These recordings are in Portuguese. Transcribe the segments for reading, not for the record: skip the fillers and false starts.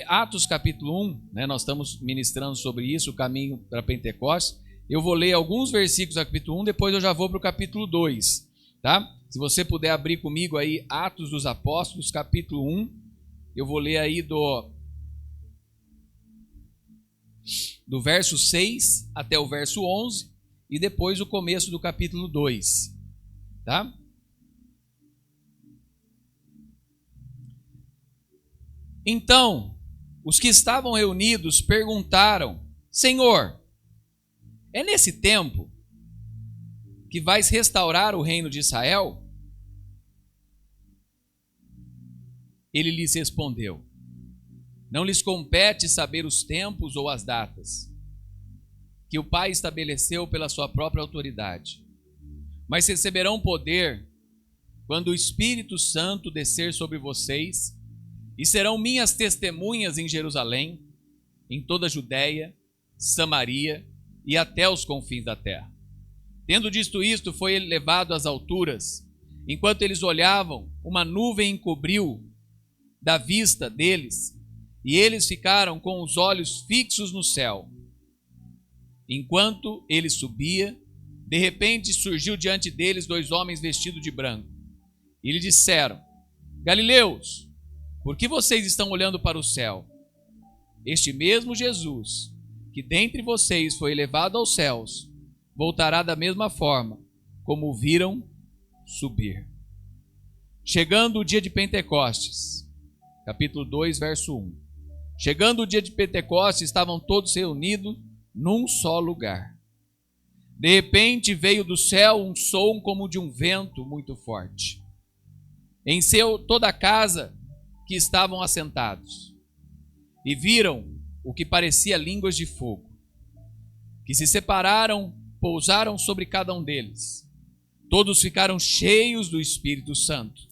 Atos capítulo 1, né, nós estamos ministrando sobre isso, o caminho para Pentecostes. Eu vou ler alguns versículos do capítulo 1, depois eu já vou para o capítulo 2. Tá? Se você puder abrir comigo aí Atos dos Apóstolos, capítulo 1, eu vou ler aí do verso 6 até o verso 11 e depois o começo do capítulo 2. Tá? Então, os que estavam reunidos perguntaram: Senhor, é nesse tempo que vais restaurar o reino de Israel? Ele lhes respondeu: Não lhes compete saber os tempos ou as datas que o Pai estabeleceu pela sua própria autoridade, mas receberão poder quando o Espírito Santo descer sobre vocês, e serão minhas testemunhas em Jerusalém, em toda a Judéia, Samaria e até os confins da terra. Tendo dito isto, foi ele levado às alturas. Enquanto eles olhavam, uma nuvem encobriu da vista deles, e eles ficaram com os olhos fixos no céu. Enquanto ele subia, de repente surgiu diante deles 2 homens vestidos de branco. E lhe disseram: Galileus, por que vocês estão olhando para o céu? Este mesmo Jesus, que dentre vocês foi elevado aos céus, voltará da mesma forma como o viram subir. Chegando o dia de Pentecostes, capítulo 2, verso 1. Chegando o dia de Pentecostes, estavam todos reunidos num só lugar. De repente veio do céu um som como de um vento muito forte. Encheu toda a casa que estavam assentados, e viram o que parecia línguas de fogo, que se separaram, pousaram sobre cada um deles. Todos ficaram cheios do Espírito Santo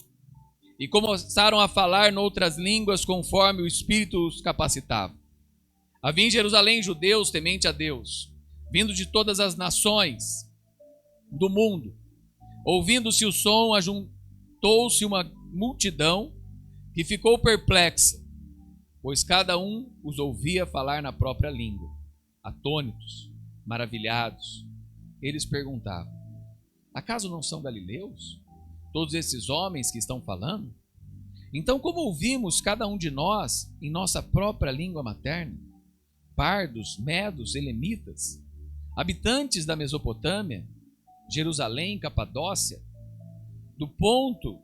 e começaram a falar noutras línguas conforme o Espírito os capacitava. Havia em Jerusalém judeus temente a Deus, vindo de todas as nações do mundo. Ouvindo-se o som, ajuntou-se uma multidão que ficou perplexa, pois cada um os ouvia falar na própria língua. Atônitos, maravilhados, eles perguntavam: acaso não são galileus todos esses homens que estão falando? Então, como ouvimos cada um de nós em nossa própria língua materna? Pardos, medos, elemitas, habitantes da Mesopotâmia, Jerusalém, Capadócia, do Ponto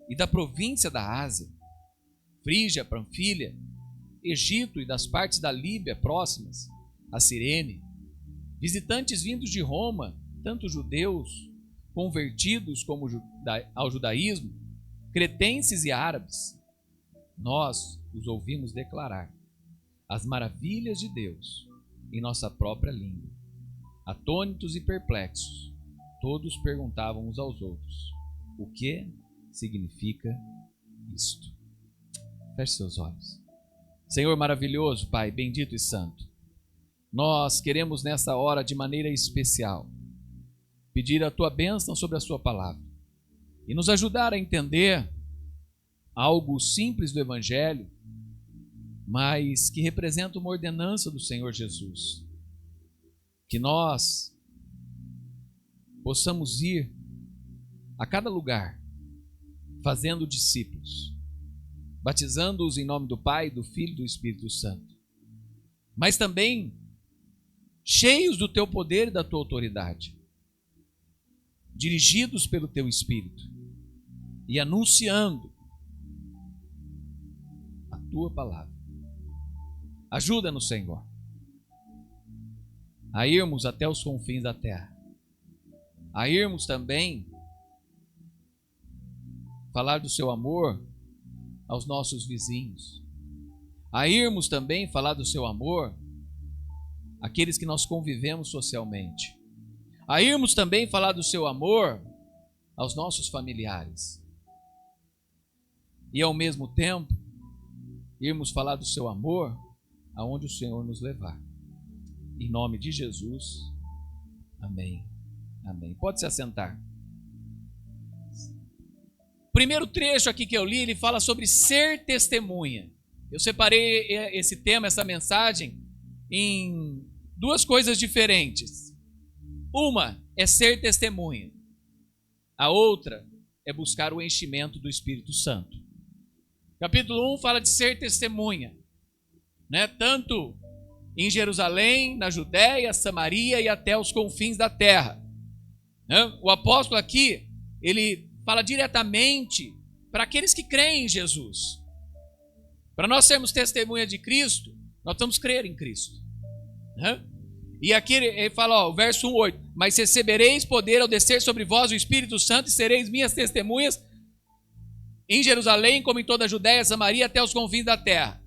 e da província da Ásia, Frígia, Panfilha, Egito e das partes da Líbia próximas, a Cirene, visitantes vindos de Roma, tanto judeus convertidos como ao judaísmo, cretenses e árabes, nós os ouvimos declarar as maravilhas de Deus em nossa própria língua. Atônitos e perplexos, todos perguntavam uns aos outros: o que significa isto? Feche seus olhos. Senhor maravilhoso, Pai, bendito e santo, nós queremos nessa hora, de maneira especial, pedir a Tua bênção sobre a Sua palavra e nos ajudar a entender algo simples do Evangelho, mas que representa uma ordenança do Senhor Jesus. Que nós possamos ir a cada lugar fazendo discípulos, batizando-os em nome do Pai, do Filho e do Espírito Santo, mas também cheios do Teu poder e da Tua autoridade, dirigidos pelo Teu Espírito e anunciando a Tua palavra. Ajuda-nos, Senhor, a irmos até os confins da terra, a irmos também falar do Seu amor aos nossos vizinhos, a irmos também falar do Seu amor àqueles que nós convivemos socialmente, a irmos também falar do Seu amor aos nossos familiares e ao mesmo tempo irmos falar do Seu amor aonde o Senhor nos levar. Em nome de Jesus, amém. Amém. Pode se assentar. O primeiro trecho aqui que eu li, ele fala sobre ser testemunha. Eu separei esse tema, essa mensagem, em duas coisas diferentes. Uma é ser testemunha. A outra é buscar o enchimento do Espírito Santo. Capítulo 1 fala de ser testemunha, né? Tanto em Jerusalém, na Judéia, Samaria e até os confins da terra. Né? O apóstolo aqui, ele fala diretamente para aqueles que creem em Jesus. Para nós sermos testemunha de Cristo, nós temos que crer em Cristo. Né? E aqui ele fala, o verso 1:8, mas recebereis poder ao descer sobre vós o Espírito Santo e sereis minhas testemunhas em Jerusalém, como em toda a Judéia, Samaria, até os confins da terra.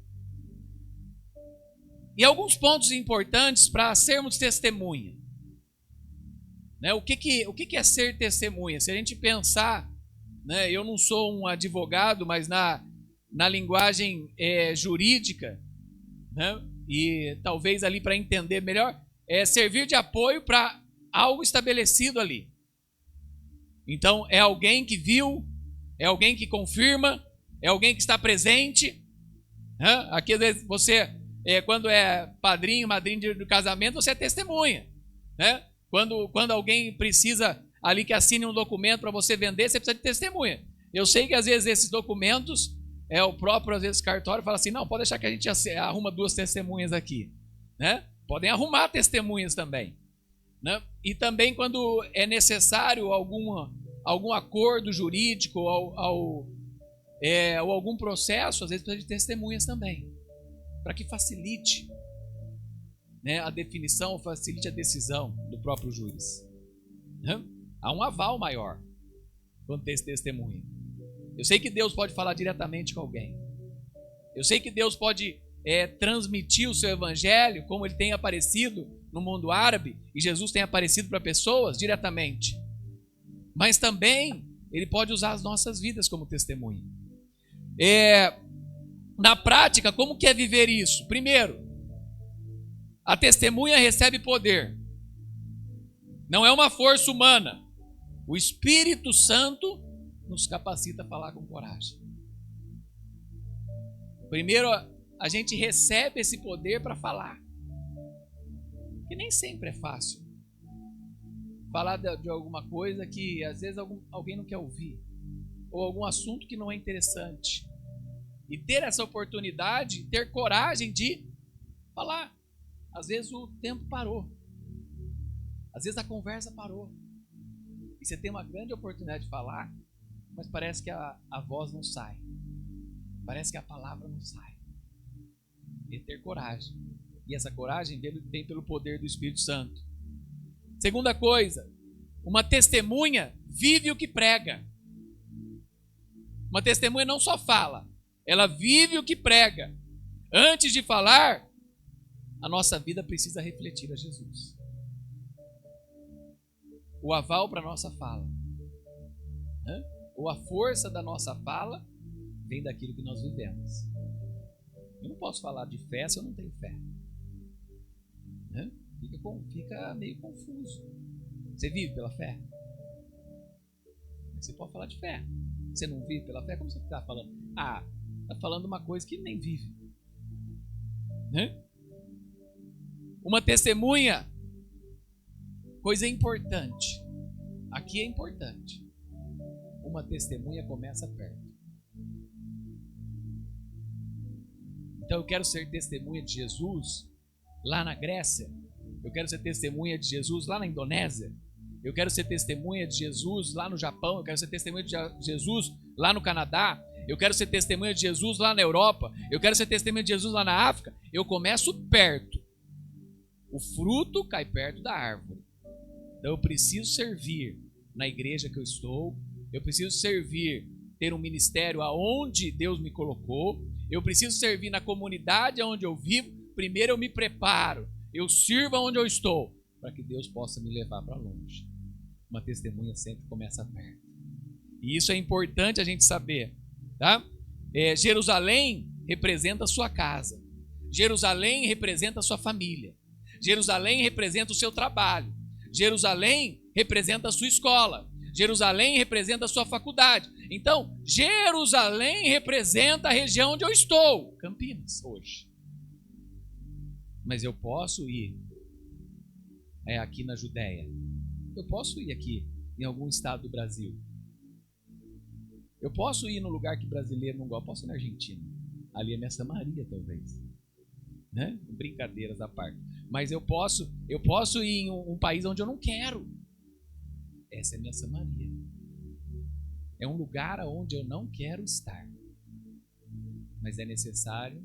E alguns pontos importantes para sermos testemunha. Né? O que é ser testemunha? Se a gente pensar, né, eu não sou um advogado, mas na linguagem jurídica, né, e talvez ali para entender melhor, é servir de apoio para algo estabelecido ali. Então, é alguém que viu, é alguém que confirma, é alguém que está presente. Né? Aqui, às vezes, você, quando é padrinho, madrinha do casamento, você é testemunha. Né? Quando alguém precisa ali que assine um documento para você vender, você precisa de testemunha. Eu sei que, às vezes, esses documentos, o próprio, às vezes, cartório fala assim, não, pode deixar que a gente arruma 2 testemunhas aqui. Né? Podem arrumar testemunhas também. Né? E também quando é necessário algum acordo jurídico ou algum processo, às vezes precisa de testemunhas também, para que facilite, né, a definição, facilite a decisão do próprio juiz. Né? Há um aval maior quando tem esse testemunho. Eu sei que Deus pode falar diretamente com alguém. Eu sei que Deus pode transmitir o seu evangelho, como ele tem aparecido no mundo árabe, e Jesus tem aparecido para pessoas diretamente. Mas também ele pode usar as nossas vidas como testemunha. Na prática, como que é viver isso? Primeiro, a testemunha recebe poder. Não é uma força humana. O Espírito Santo nos capacita a falar com coragem. Primeiro, a gente recebe esse poder para falar. Que nem sempre é fácil. Falar de alguma coisa que às vezes alguém não quer ouvir. Ou algum assunto que não é interessante. E ter essa oportunidade, ter coragem de falar. Às vezes o tempo parou. Às vezes a conversa parou. E você tem uma grande oportunidade de falar, mas parece que a voz não sai. Parece que a palavra não sai. E ter coragem. E essa coragem vem pelo poder do Espírito Santo. Segunda coisa, uma testemunha vive o que prega. Uma testemunha não só fala, ela vive o que prega. Antes de falar, a nossa vida precisa refletir a Jesus. O aval para a nossa fala, né? Ou a força da nossa fala vem daquilo que nós vivemos. Eu não posso falar de fé se eu não tenho fé. Né? Fica meio confuso. Você vive pela fé? Você pode falar de fé. Você não vive pela fé? Como você está falando? Está falando uma coisa que nem vive. Né? Uma testemunha, coisa importante. Aqui é importante. Uma testemunha começa perto. Então eu quero ser testemunha de Jesus lá na Grécia. Eu quero ser testemunha de Jesus lá na Indonésia. Eu quero ser testemunha de Jesus lá no Japão. Eu quero ser testemunha de Jesus lá no Canadá. Eu quero ser testemunha de Jesus lá na Europa. Eu quero ser testemunha de Jesus lá na África. Eu começo perto. O fruto cai perto da árvore. Então eu preciso servir na igreja que eu estou. Eu preciso servir, ter um ministério aonde Deus me colocou. Eu preciso servir na comunidade onde eu vivo. Primeiro eu me preparo. Eu sirvo onde eu estou, para que Deus possa me levar para longe. Uma testemunha sempre começa perto. E isso é importante a gente saber. Tá? Jerusalém representa a sua casa. Jerusalém representa a sua família. Jerusalém representa o seu trabalho. Jerusalém representa a sua escola. Jerusalém representa a sua faculdade. Então, Jerusalém representa a região onde eu estou, Campinas, hoje. Mas eu posso ir aqui na Judéia. Eu posso ir aqui em algum estado do Brasil. Eu posso ir num lugar que brasileiro não gosta. Posso ir na Argentina. Ali é minha Samaria, talvez. Né? Brincadeiras à parte. Mas eu posso ir em um país onde eu não quero. Essa é minha Samaria. É um lugar onde eu não quero estar. Mas é necessário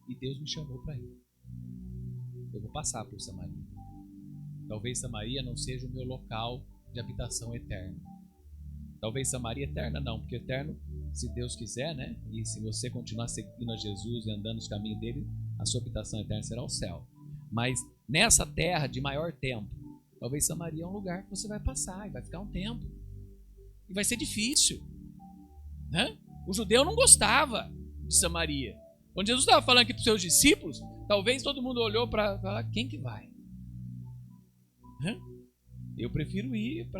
e Deus me chamou para ir. Eu vou passar por Samaria. Talvez Samaria não seja o meu local de habitação eterna. Talvez Samaria eterna não, porque eterno, se Deus quiser, né? E se você continuar seguindo a Jesus e andando nos caminhos dele, a sua habitação eterna será o céu. Mas nessa terra de maior tempo, talvez Samaria é um lugar que você vai passar e vai ficar um tempo. E vai ser difícil. Né? O judeu não gostava de Samaria. Quando Jesus estava falando aqui para os seus discípulos, talvez todo mundo olhou para falar, quem que vai? Eu prefiro ir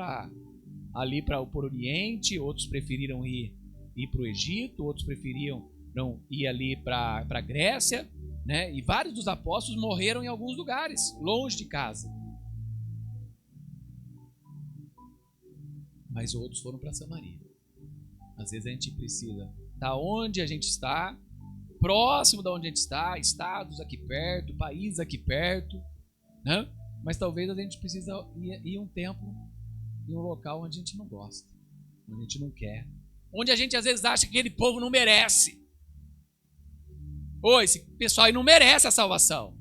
ali para o Oriente, outros preferiram ir para o Egito, outros preferiam não ir ali para a Grécia, né? E vários dos apóstolos morreram em alguns lugares, longe de casa. Mas outros foram para Samaria. Às vezes a gente precisa estar onde a gente está, próximo de onde a gente está, estados aqui perto, países aqui perto, né? Mas talvez a gente precisa ir um tempo em um local onde a gente não gosta, onde a gente não quer, onde a gente às vezes acha que aquele povo não merece. Esse pessoal aí não merece a salvação.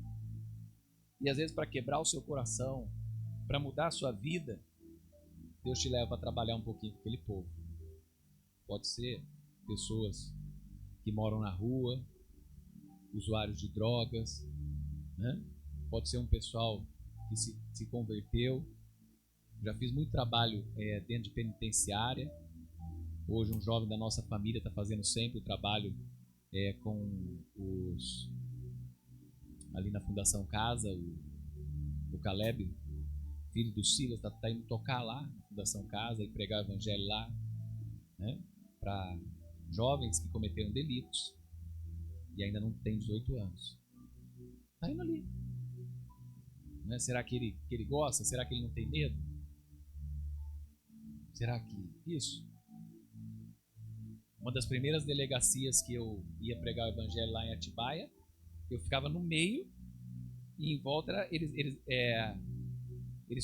E às vezes para quebrar o seu coração, para mudar a sua vida, Deus te leva a trabalhar um pouquinho com aquele povo. Pode ser pessoas que moram na rua, usuários de drogas, né? Pode ser um pessoal que se converteu. Já fiz muito trabalho dentro de penitenciária. Hoje um jovem da nossa família está fazendo sempre o trabalho com os ali na Fundação Casa, o Caleb, filho do Silas, está indo tocar lá na Fundação Casa e pregar o evangelho lá, né, para jovens que cometeram delitos e ainda não têm 18 anos. Está indo ali. Né? Será que ele gosta? Será que ele não tem medo? Será que isso? Uma das primeiras delegacias que eu ia pregar o evangelho lá em Atibaia, eu ficava no meio e em volta eles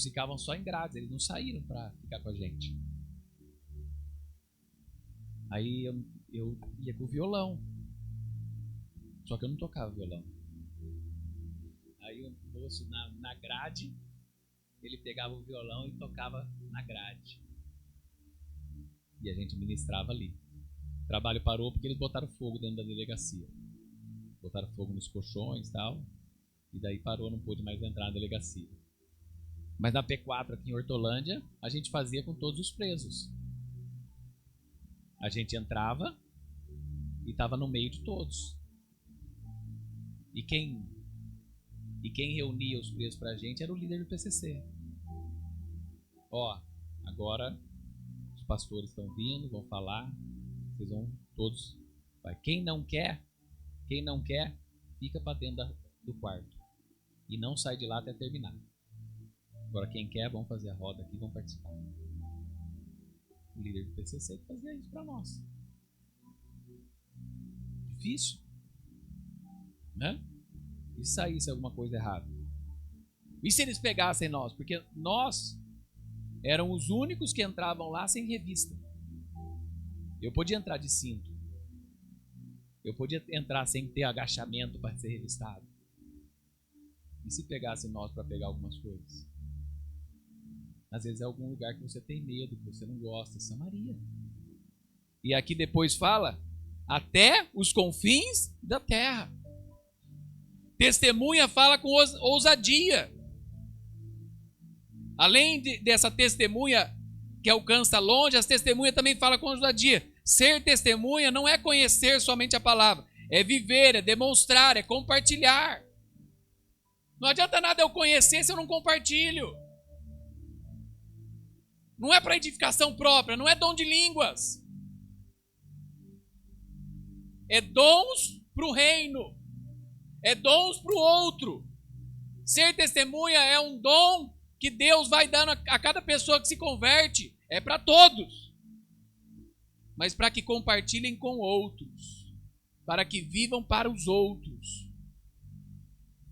ficavam só em grades, eles não saíram para ficar com a gente. Aí eu ia com o violão, só que eu não tocava violão. Aí o moço na grade, ele pegava o violão e tocava na grade. E a gente ministrava ali. O trabalho parou porque eles botaram fogo dentro da delegacia. Botaram fogo nos colchões e tal. E daí parou, não pôde mais entrar na delegacia. Mas na P4 aqui em Hortolândia, a gente fazia com todos os presos. A gente entrava e estava no meio de todos. E quem reunia os presos pra gente era o líder do PCC. Agora os pastores estão vindo, vão falar, vocês vão todos. Quem não quer, fica para dentro do quarto. E não sai de lá até terminar. Agora quem quer, vão fazer a roda aqui, vão participar. O líder do PCC fazia isso para nós. Difícil, né? E saísse alguma coisa errada? E se eles pegassem nós? Porque nós éramos os únicos que entravam lá sem revista. Eu podia entrar de cinto. Eu podia entrar sem ter agachamento para ser revistado. E se pegassem nós para pegar algumas coisas? Às vezes é algum lugar que você tem medo, que você não gosta. Samaria. E aqui depois fala, até os confins da terra. Testemunha fala com ousadia. Além dessa testemunha que alcança longe, as testemunhas também falam com ousadia. Ser testemunha não é conhecer somente a palavra, é viver, é demonstrar, é compartilhar. Não adianta nada eu conhecer se eu não compartilho. Não é para edificação própria, não é dom de línguas. É dons para o reino. É dons para o outro. Ser testemunha é um dom que Deus vai dando a cada pessoa que se converte. É para todos. Mas para que compartilhem com outros. Para que vivam para os outros.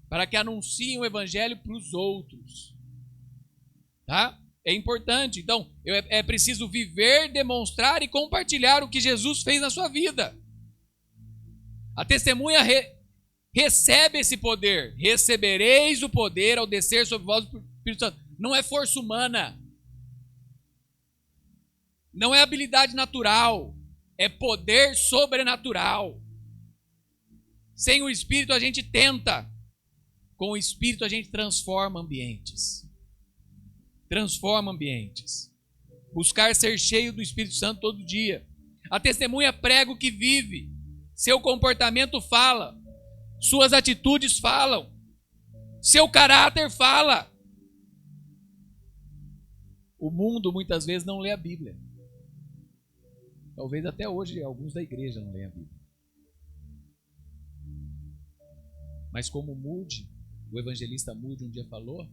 Para que anunciem o evangelho para os outros. Tá? É importante. Então, é preciso viver, demonstrar e compartilhar o que Jesus fez na sua vida. A testemunha recebe esse poder. Recebereis o poder ao descer sobre vós o Espírito Santo. Não é força humana. Não é habilidade natural. É poder sobrenatural. Sem o Espírito a gente tenta. Com o Espírito a gente transforma ambientes. Transforma ambientes. Buscar ser cheio do Espírito Santo todo dia. A testemunha prega o que vive. Seu comportamento fala. Suas atitudes falam. Seu caráter fala. O mundo muitas vezes não lê a Bíblia. Talvez até hoje alguns da igreja não leem a Bíblia. Mas como Moody, o evangelista Moody um dia falou,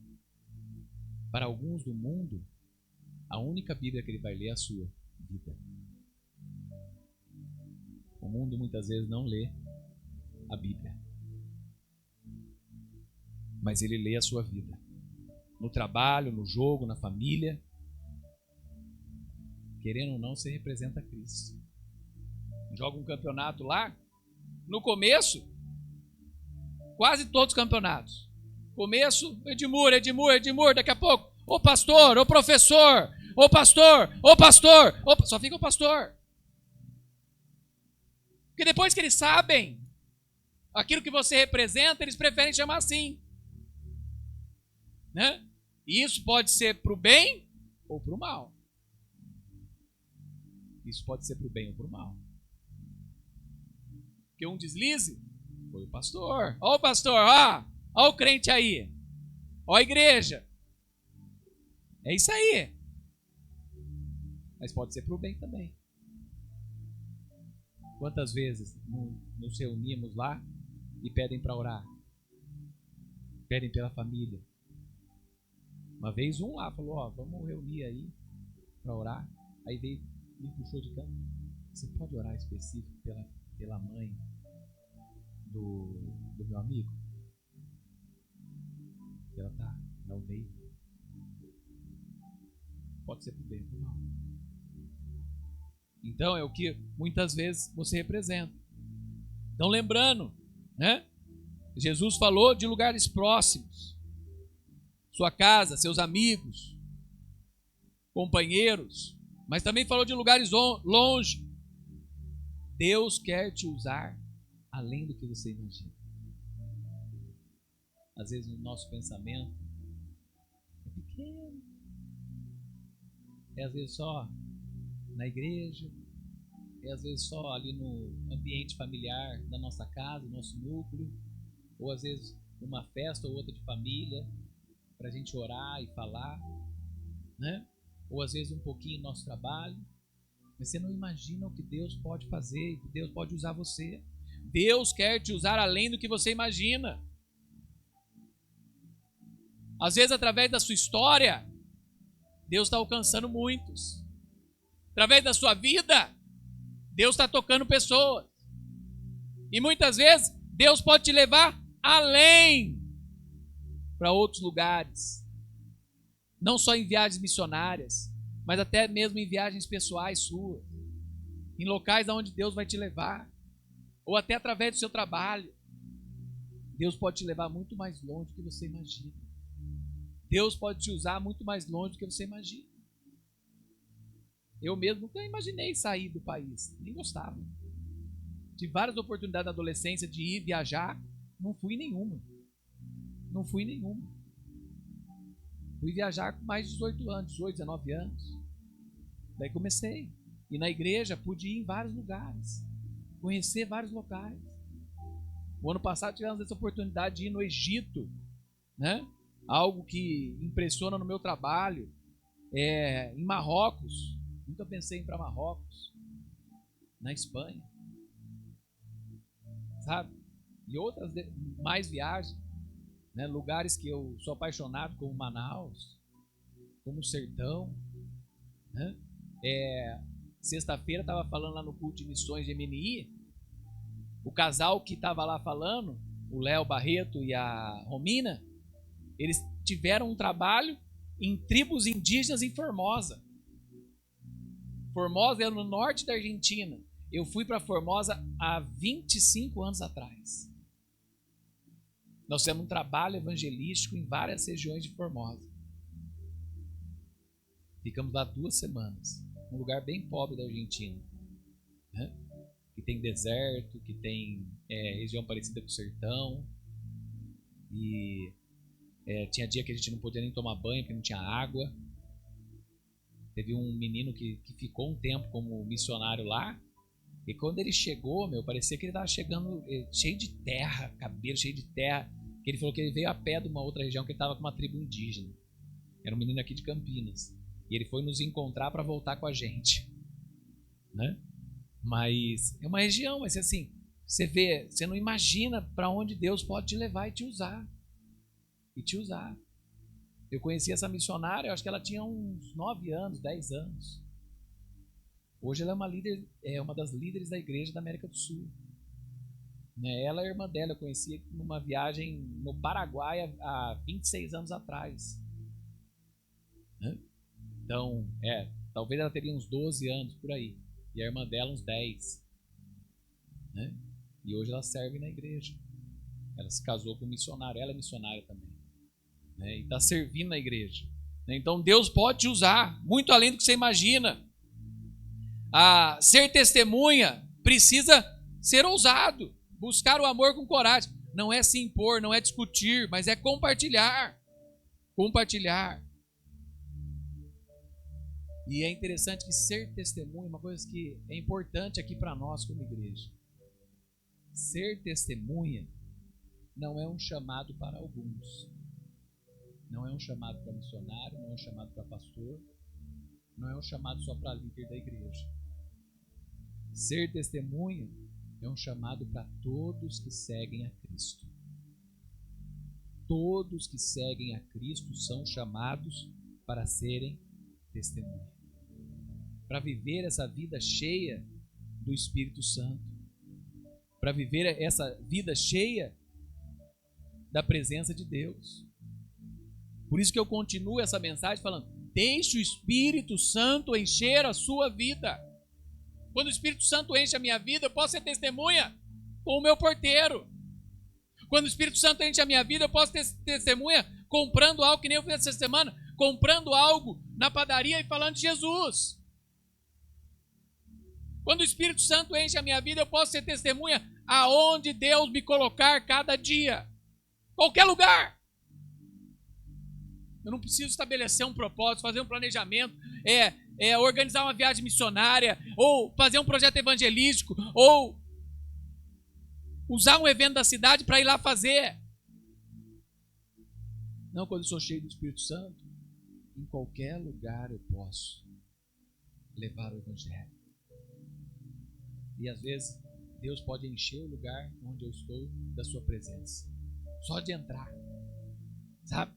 para alguns do mundo, a única Bíblia que ele vai ler é a sua vida. O mundo muitas vezes não lê a Bíblia. Mas ele lê a sua vida. No trabalho, no jogo, na família. Querendo ou não, você representa Cristo. Joga um campeonato lá. No começo, quase todos os campeonatos. Começo, Edmur, daqui a pouco, ô pastor, ô professor, ô pastor, só fica o pastor. Porque depois que eles sabem aquilo que você representa, eles preferem chamar assim. Né? E isso pode ser para o bem ou para o mal. Isso pode ser para o bem ou para o mal. Porque um deslize foi o pastor. Ó o pastor, ó o crente aí. Ó a igreja. É isso aí. Mas pode ser para o bem também. Quantas vezes nos reunimos lá e pedem para orar? Pedem pela família. Uma vez um lá falou, vamos reunir aí para orar. Aí veio, me puxou de canto. Você pode orar específico pela mãe do meu amigo? Ela tá na UTI. Pode ser pro bem ou pro mal. Então é o que muitas vezes você representa. Então lembrando, né? Jesus falou de lugares próximos. Sua casa, seus amigos, companheiros, mas também falou de lugares longe. Deus quer te usar além do que você imagina. Às vezes o nosso pensamento é pequeno. É às vezes só na igreja, é às vezes só ali no ambiente familiar da nossa casa, do nosso núcleo, ou às vezes uma festa ou outra de família, para a gente orar e falar, né? Ou às vezes um pouquinho no nosso trabalho. Mas você não imagina o que Deus pode fazer, que Deus pode usar você. Deus quer te usar além do que você imagina. Às vezes, através da sua história, Deus está alcançando muitos. Através da sua vida, Deus está tocando pessoas. E muitas vezes, Deus pode te levar além, para outros lugares. Não só em viagens missionárias, mas até mesmo em viagens pessoais suas. Em locais onde Deus vai te levar. Ou até através do seu trabalho. Deus pode te levar muito mais longe do que você imagina. Deus pode te usar muito mais longe do que você imagina. Eu mesmo nunca imaginei sair do país. Nem gostava. Tive várias oportunidades na adolescência de ir viajar. Não fui nenhuma. Fui viajar com mais de 18 anos, 18, 19 anos. Daí comecei. E na igreja pude ir em vários lugares. Conhecer vários locais. O ano passado tivemos essa oportunidade de ir no Egito, né? Algo que impressiona no meu trabalho em Marrocos. Nunca pensei em ir para Marrocos. Na Espanha. Sabe? E outras mais viagens. Né? Lugares que eu sou apaixonado, como Manaus, como o Sertão. Né? Sexta-feira estava falando lá no culto de missões de MNI. O casal que estava lá falando, o Léo Barreto e a Romina, eles tiveram um trabalho em tribos indígenas em Formosa. Formosa é no norte da Argentina. Eu fui para Formosa há 25 anos atrás. Nós temos um trabalho evangelístico em várias regiões de Formosa. Ficamos lá 2 semanas. Um lugar bem pobre da Argentina. Né? Que tem deserto, que tem região parecida com o sertão. E tinha dia que a gente não podia nem tomar banho porque não tinha água. Teve um menino que ficou um tempo como missionário lá. E quando ele chegou, parecia que ele estava chegando cheio de terra, cabelo cheio de terra. Que ele falou que ele veio a pé de uma outra região que ele estava com uma tribo indígena. Era um menino aqui de Campinas. E ele foi nos encontrar para voltar com a gente. Né? Mas é uma região, mas assim, você vê, você não imagina para onde Deus pode te levar e te usar. E te usar. Eu conheci essa missionária, eu acho que ela tinha uns 9 anos, 10 anos. Hoje ela é uma das líderes da igreja da América do Sul. Ela e a irmã dela eu conheci numa viagem no Paraguai há 26 anos atrás. Então, talvez ela teria uns 12 anos por aí. E a irmã dela uns 10. Né? E hoje ela serve na igreja. Ela se casou com um missionário, ela é missionária também. Né? E está servindo na igreja. Então Deus pode te usar muito além do que você imagina. Ser testemunha precisa ser ousado, buscar o amor com coragem. Não é se impor, não é discutir, mas é compartilhar. Compartilhar. E é interessante que ser testemunha é uma coisa que é importante aqui para nós como igreja. Ser testemunha não é um chamado para alguns. Não é um chamado para missionário, não é um chamado para pastor, não é um chamado só para líder da igreja. Ser testemunha é um chamado para todos que seguem a Cristo. Todos que seguem a Cristo são chamados para serem testemunha. Para viver essa vida cheia do Espírito Santo. Para viver essa vida cheia da presença de Deus. Por isso que eu continuo essa mensagem falando: deixe o Espírito Santo encher a sua vida. Quando o Espírito Santo enche a minha vida, eu posso ser testemunha com o meu porteiro. Quando o Espírito Santo enche a minha vida, eu posso ter testemunha comprando algo, que nem eu fiz essa semana, comprando algo na padaria e falando de Jesus. Quando o Espírito Santo enche a minha vida, eu posso ser testemunha aonde Deus me colocar cada dia. Qualquer lugar. Eu não preciso estabelecer um propósito, fazer um planejamento, organizar uma viagem missionária, ou fazer um projeto evangelístico, ou usar um evento da cidade para ir lá fazer. Não, quando eu sou cheio do Espírito Santo, em qualquer lugar eu posso levar o evangelho. E às vezes Deus pode encher o lugar onde eu estou da sua presença. Só de entrar. Sabe?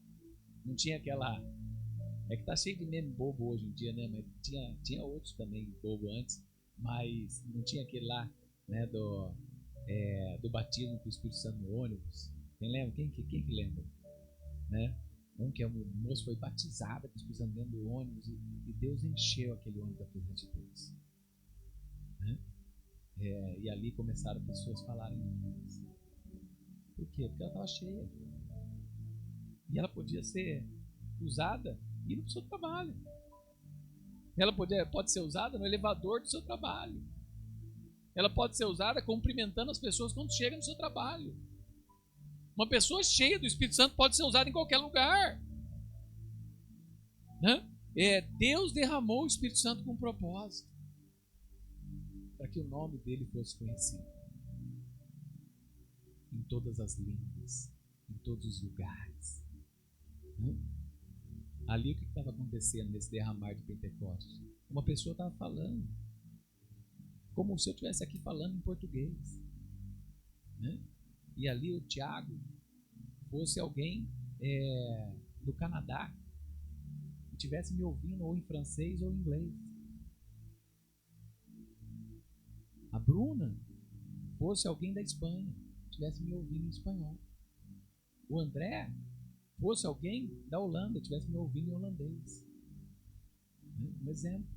Não tinha aquela... É que tá cheio de meme bobo hoje em dia, né? Mas tinha outros também bobo antes. Mas não tinha aquele lá, né? Do batismo com o Espírito Santo no ônibus. Quem lembra? Quem que lembra? Né? Que o moço foi batizado com o Espírito Santo dentro do ônibus e Deus encheu aquele ônibus da presença de Deus. Né? E ali começaram pessoas a falarem em línguas. Por quê? Porque ela estava cheia. E ela podia ser usada indo para o seu trabalho. Ela pode ser usada no elevador do seu trabalho. Ela pode ser usada cumprimentando as pessoas quando chegam no seu trabalho. Uma pessoa cheia do Espírito Santo pode ser usada em qualquer lugar. Né? Deus derramou o Espírito Santo com um propósito. Para que o nome dele fosse conhecido. Em todas as línguas. Em todos os lugares. Ali o que estava acontecendo nesse derramar de Pentecostes? Uma pessoa estava falando, como se eu estivesse aqui falando em português, né? E ali o Tiago fosse alguém do Canadá e estivesse me ouvindo ou em francês ou em inglês. A Bruna fosse alguém da Espanha, estivesse me ouvindo em espanhol. O André fosse alguém da Holanda, estivesse me ouvindo em holandês. Um exemplo.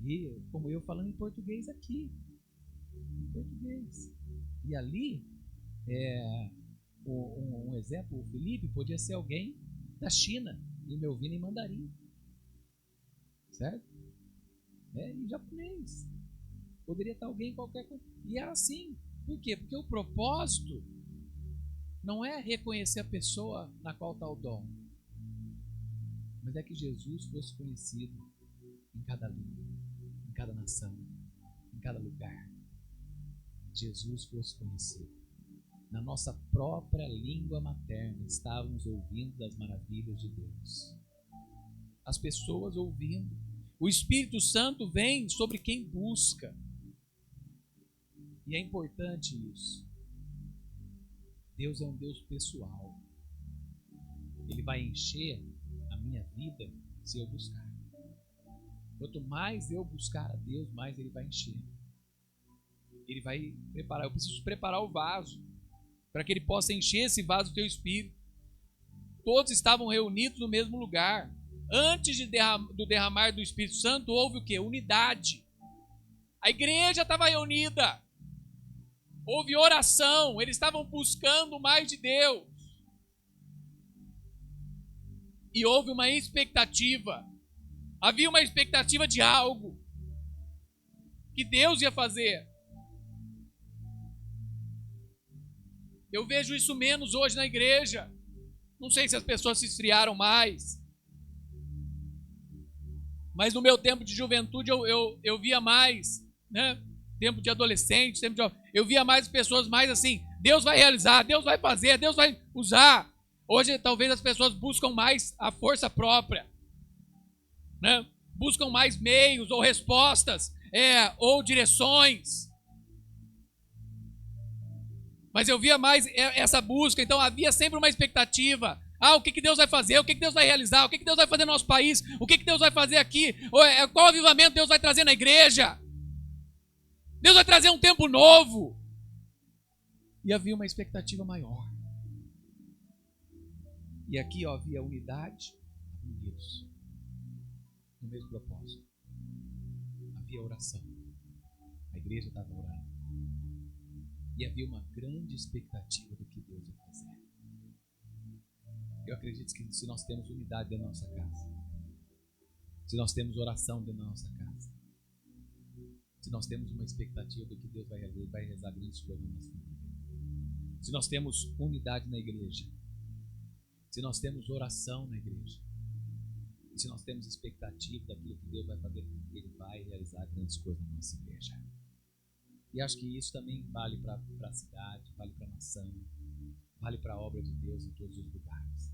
E como eu falando em português aqui. Em português. E ali, um exemplo, o Felipe podia ser alguém da China e me ouvindo em mandarim. Certo? Em japonês. Poderia estar alguém qualquer coisa. E era assim. Por quê? Porque o propósito não é reconhecer a pessoa na qual está o dom, mas é que Jesus fosse conhecido em cada língua, em cada nação, em cada lugar. Jesus fosse conhecido. Na nossa própria língua materna estávamos ouvindo das maravilhas de Deus. As pessoas ouvindo. O Espírito Santo vem sobre quem busca. E é importante isso. Deus é um Deus pessoal. Ele vai encher a minha vida se eu buscar. Quanto mais eu buscar a Deus, mais Ele vai encher. Ele vai preparar. Eu preciso preparar o vaso para que Ele possa encher esse vaso do teu Espírito. Todos estavam reunidos no mesmo lugar. Antes do derramar do Espírito Santo, houve o quê? Unidade. A igreja estava reunida. Houve oração, eles estavam buscando mais de Deus. E houve uma expectativa. Havia uma expectativa de algo que Deus ia fazer. Eu vejo isso menos hoje na igreja. Não sei se as pessoas se esfriaram mais. Mas no meu tempo de juventude eu via mais, né? Tempo de adolescente, eu via mais pessoas mais assim, Deus vai realizar, Deus vai fazer, Deus vai usar. Hoje talvez as pessoas buscam mais a força própria, né? Buscam mais meios ou respostas, ou direções. Mas eu via mais essa busca, então havia sempre uma expectativa. O que Deus vai fazer? O que Deus vai realizar? O que Deus vai fazer no nosso país? O que Deus vai fazer aqui? Qual avivamento Deus vai trazer na igreja? Deus vai trazer um tempo novo. E havia uma expectativa maior. E aqui havia unidade, unidos, no mesmo propósito. Havia oração. A igreja estava orando. E havia uma grande expectativa do que Deus ia fazer. Eu acredito que se nós temos unidade dentro da nossa casa, se nós temos oração dentro da nossa casa, se nós temos uma expectativa do que Deus vai realizar, vai realizar grandes coisas na nossa vida. Se nós temos unidade na igreja, se nós temos oração na igreja, e se nós temos expectativa daquilo que Deus vai fazer, Ele vai realizar grandes coisas na nossa igreja. E acho que isso também vale para a cidade, vale para a nação, vale para a obra de Deus em todos os lugares.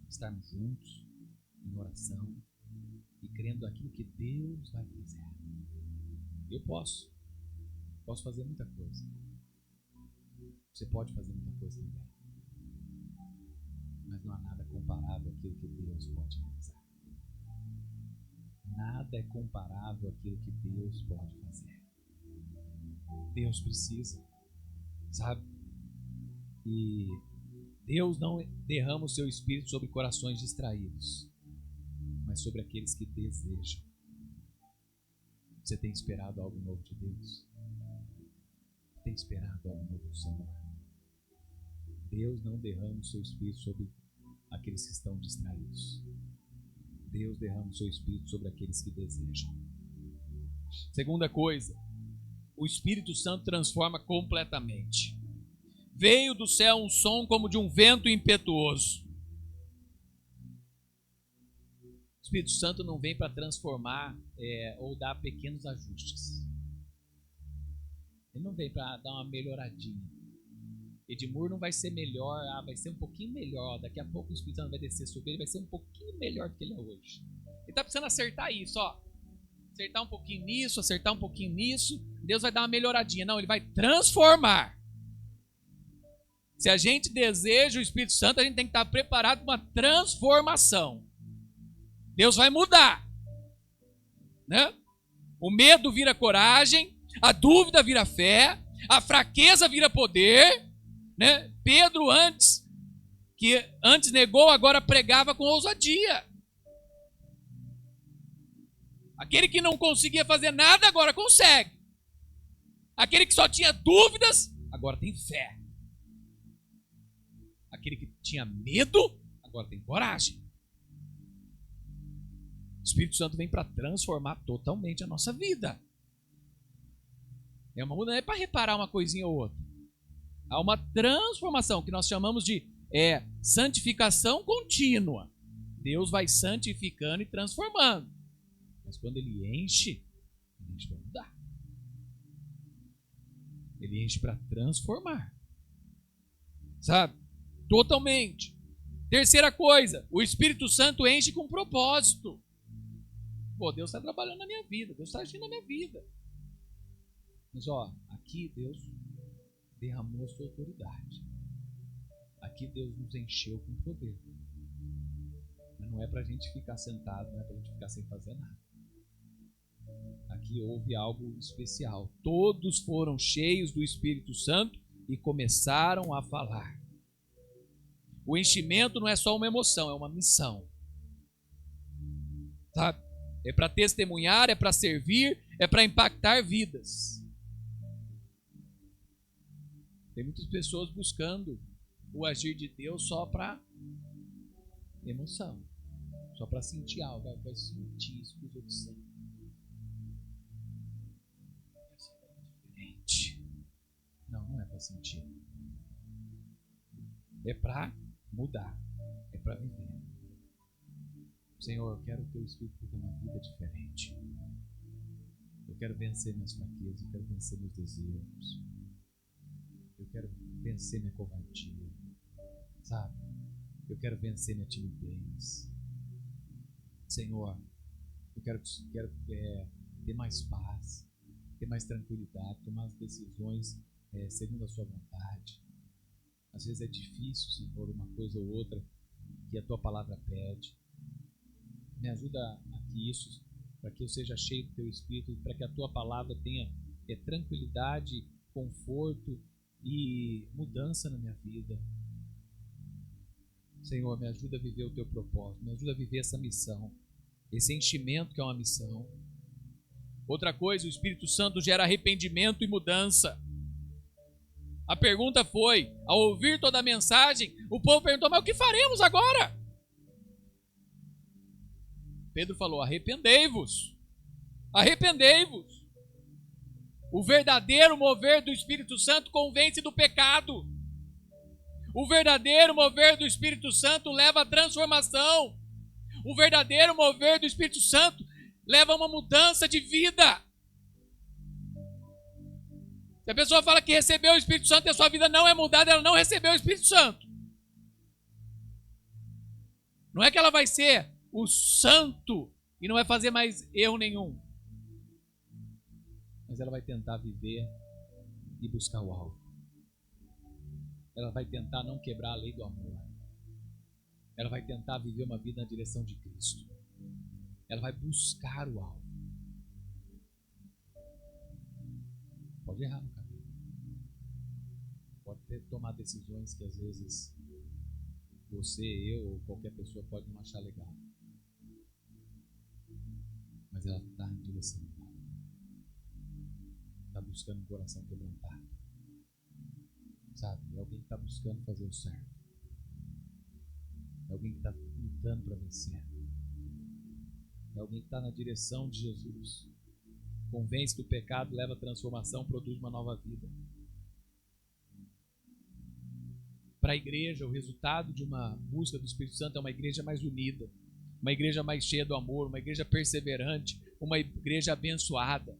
Estarmos juntos em oração e crendo naquilo que Deus vai fazer. Eu posso fazer muita coisa. Você pode fazer muita coisa também. Mas não há nada comparável àquilo que Deus pode realizar. Nada é comparável àquilo que Deus pode fazer. Deus precisa, sabe? E Deus não derrama o seu Espírito sobre corações distraídos, mas sobre aqueles que desejam. Você tem esperado algo novo de Deus? Tem esperado algo novo do Senhor? Deus não derrama o seu Espírito sobre aqueles que estão distraídos. Deus derrama o seu Espírito sobre aqueles que desejam. Segunda coisa, o Espírito Santo transforma completamente. Veio do céu um som como de um vento impetuoso. O Espírito Santo não vem para transformar ou dar pequenos ajustes. Ele não vem para dar uma melhoradinha. Edmur não vai ser melhor, vai ser um pouquinho melhor. Daqui a pouco o Espírito Santo vai descer sobre ele, vai ser um pouquinho melhor do que ele é hoje. Ele está precisando acertar isso, acertar um pouquinho nisso, acertar um pouquinho nisso. Deus vai dar uma melhoradinha. Não, ele vai transformar. Se a gente deseja o Espírito Santo, a gente tem que estar preparado para uma transformação. Deus vai mudar, né? O medo vira coragem, a dúvida vira fé, a fraqueza vira poder, né? Pedro antes negou, agora pregava com ousadia. Aquele que não conseguia fazer nada, agora consegue. Aquele que só tinha dúvidas, agora tem fé. Aquele que tinha medo, agora tem coragem. O Espírito Santo vem para transformar totalmente a nossa vida. Não é para reparar uma coisinha ou outra. Há uma transformação que nós chamamos de santificação contínua. Deus vai santificando e transformando. Mas quando ele enche para mudar. Ele enche para transformar. Sabe? Totalmente. Terceira coisa, o Espírito Santo enche com propósito. Pô, Deus está trabalhando na minha vida, Deus está agindo na minha vida. Mas aqui Deus derramou a sua autoridade. Aqui Deus nos encheu com poder. Mas não é para a gente ficar sentado, não é para a gente ficar sem fazer nada. Aqui houve algo especial. Todos foram cheios do Espírito Santo e começaram a falar. O enchimento não é só uma emoção, é uma missão. Sabe? É para testemunhar, é para servir, é para impactar vidas. Tem muitas pessoas buscando o agir de Deus só para emoção, só para sentir algo, vai sentir isso que os outros sentem. Diferente. Não é para sentir. É para mudar, é para viver. Senhor, eu quero que o teu Espírito viva uma vida diferente. Eu quero vencer minhas fraquezas, eu quero vencer meus desejos. Eu quero vencer minha covardia, sabe? Eu quero vencer minha timidez. Senhor, eu quero ter mais paz, ter mais tranquilidade, tomar as decisões segundo a sua vontade. Às vezes é difícil, Senhor, uma coisa ou outra que a tua palavra pede. Me ajuda aqui isso, para que eu seja cheio do teu Espírito, para que a tua palavra tenha tranquilidade, conforto e mudança na minha vida. Senhor, me ajuda a viver o teu propósito, me ajuda a viver essa missão, esse enchimento que é uma missão. Outra coisa, o Espírito Santo gera arrependimento e mudança. A pergunta foi, ao ouvir toda a mensagem, o povo perguntou, mas o que faremos agora? Pedro falou, arrependei-vos. Arrependei-vos. O verdadeiro mover do Espírito Santo convence do pecado. O verdadeiro mover do Espírito Santo leva à transformação. O verdadeiro mover do Espírito Santo leva a uma mudança de vida. Se a pessoa fala que recebeu o Espírito Santo e a sua vida não é mudada, ela não recebeu o Espírito Santo. Não é que ela vai ser o santo e não vai fazer mais erro nenhum. Mas ela vai tentar viver e buscar o alvo. Ela vai tentar não quebrar a lei do amor. Ela vai tentar viver uma vida na direção de Cristo. Ela vai buscar o alvo. Pode errar no caminho. Pode tomar decisões que às vezes você, eu ou qualquer pessoa pode não achar legal. Mas ela está em direção ao alvo. Está buscando um coração quebrantado. Sabe? É alguém que está buscando fazer o certo. É alguém que está lutando para vencer. É alguém que está na direção de Jesus. Convence que o pecado leva à transformação, produz uma nova vida. Para a igreja, o resultado de uma busca do Espírito Santo é uma igreja mais unida, uma igreja mais cheia do amor, uma igreja perseverante, uma igreja abençoada.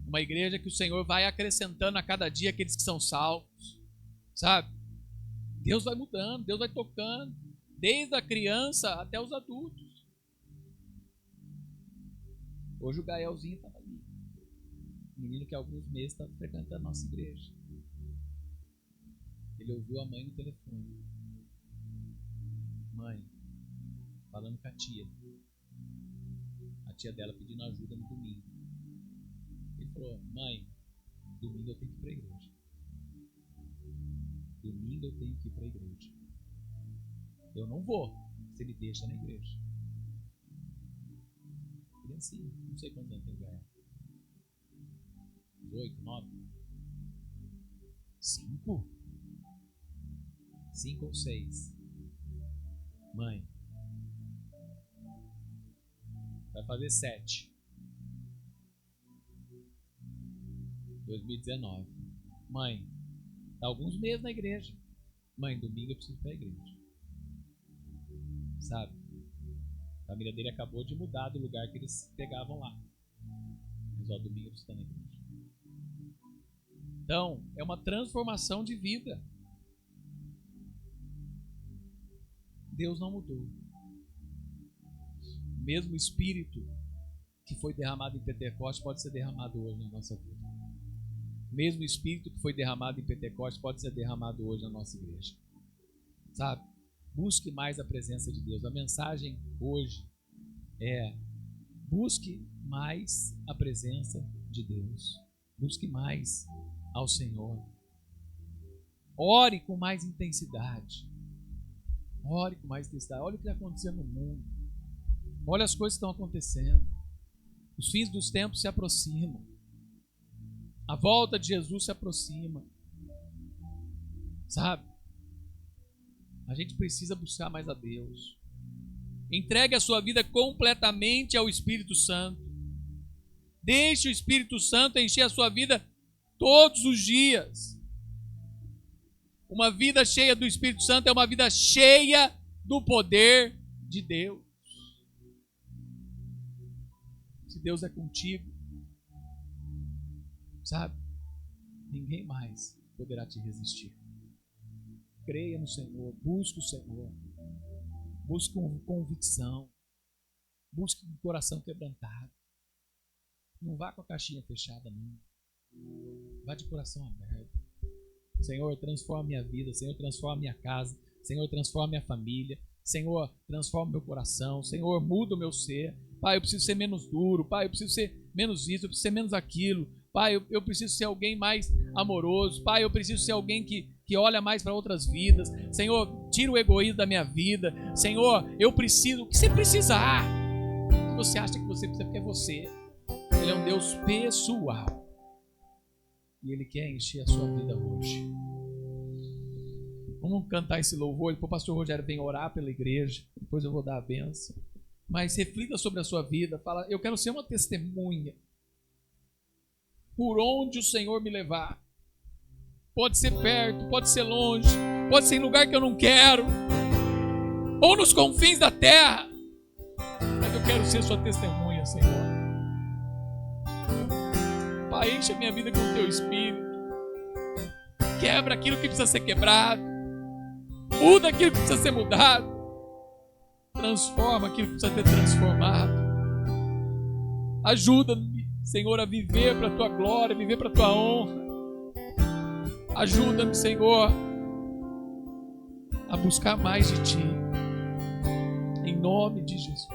Uma igreja que o Senhor vai acrescentando a cada dia aqueles que são salvos. Sabe? Deus vai mudando, Deus vai tocando, desde a criança até os adultos. Hoje o Gaelzinho estava ali. Um menino que há alguns meses está frequentando a nossa igreja. Ele ouviu a mãe no telefone. Mãe, falando com a tia. A tia dela pedindo ajuda no domingo. Ele falou: mãe, domingo eu tenho que ir para a igreja. Domingo eu tenho que ir para a igreja. Eu não vou, você me deixa na igreja. Criancinha, não sei quantos anos tem o Gael. 8, 9? 5? 5 ou 6? Mãe, vai fazer 7. 2019. Mãe, tá alguns meses na igreja. Mãe, domingo eu preciso ir para a igreja. Sabe? A família dele acabou de mudar do lugar que eles pegavam lá. Mas ó, domingo eu preciso estar na igreja. Então, é uma transformação de vida. Deus não mudou. O mesmo Espírito que foi derramado em Pentecostes pode ser derramado hoje na nossa vida. O mesmo Espírito que foi derramado em Pentecostes pode ser derramado hoje na nossa igreja. Sabe? Busque mais a presença de Deus. A mensagem hoje é: busque mais a presença de Deus. Busque mais ao Senhor. Ore com mais intensidade. Ore com mais intensidade. Olha o que está acontecendo no mundo. Olha as coisas que estão acontecendo. Os fins dos tempos se aproximam. A volta de Jesus se aproxima. Sabe? A gente precisa buscar mais a Deus. Entregue a sua vida completamente ao Espírito Santo. Deixe o Espírito Santo encher a sua vida todos os dias. Uma vida cheia do Espírito Santo é uma vida cheia do poder de Deus. Se Deus é contigo, sabe? Ninguém mais poderá te resistir. Creia no Senhor, busque o Senhor, busque com convicção, busque com o coração quebrantado. Não vá com a caixinha fechada, não. Vá de coração aberto. Senhor, transforma minha vida. Senhor, transforma minha casa. Senhor, transforma minha família. Senhor, transforma meu coração. Senhor, muda o meu ser. Pai, eu preciso ser menos duro. Pai, eu preciso ser menos isso. Eu preciso ser menos aquilo. Pai, eu preciso ser alguém mais amoroso. Pai, eu preciso ser alguém que olha mais para outras vidas. Senhor, tira o egoísmo da minha vida. Senhor, eu preciso. O que você precisar? O que você acha que você precisa? Porque é você. Ele é um Deus pessoal. E Ele quer encher a sua vida hoje. Vamos cantar esse louvor. Depois o pastor Rogério vem orar pela igreja. Depois eu vou dar a bênção. Mas reflita sobre a sua vida. Fala: eu quero ser uma testemunha. Por onde o Senhor me levar. Pode ser perto, pode ser longe. Pode ser em lugar que eu não quero. Ou nos confins da terra. Mas eu quero ser sua testemunha, Senhor. Pai, enche a minha vida com o Teu Espírito. Quebra aquilo que precisa ser quebrado. Muda aquilo que precisa ser mudado. Transforma aquilo que precisa ser transformado. Ajuda-me, Senhor, a viver para a Tua glória, viver para a Tua honra. Ajuda-me, Senhor, a buscar mais de Ti. Em nome de Jesus.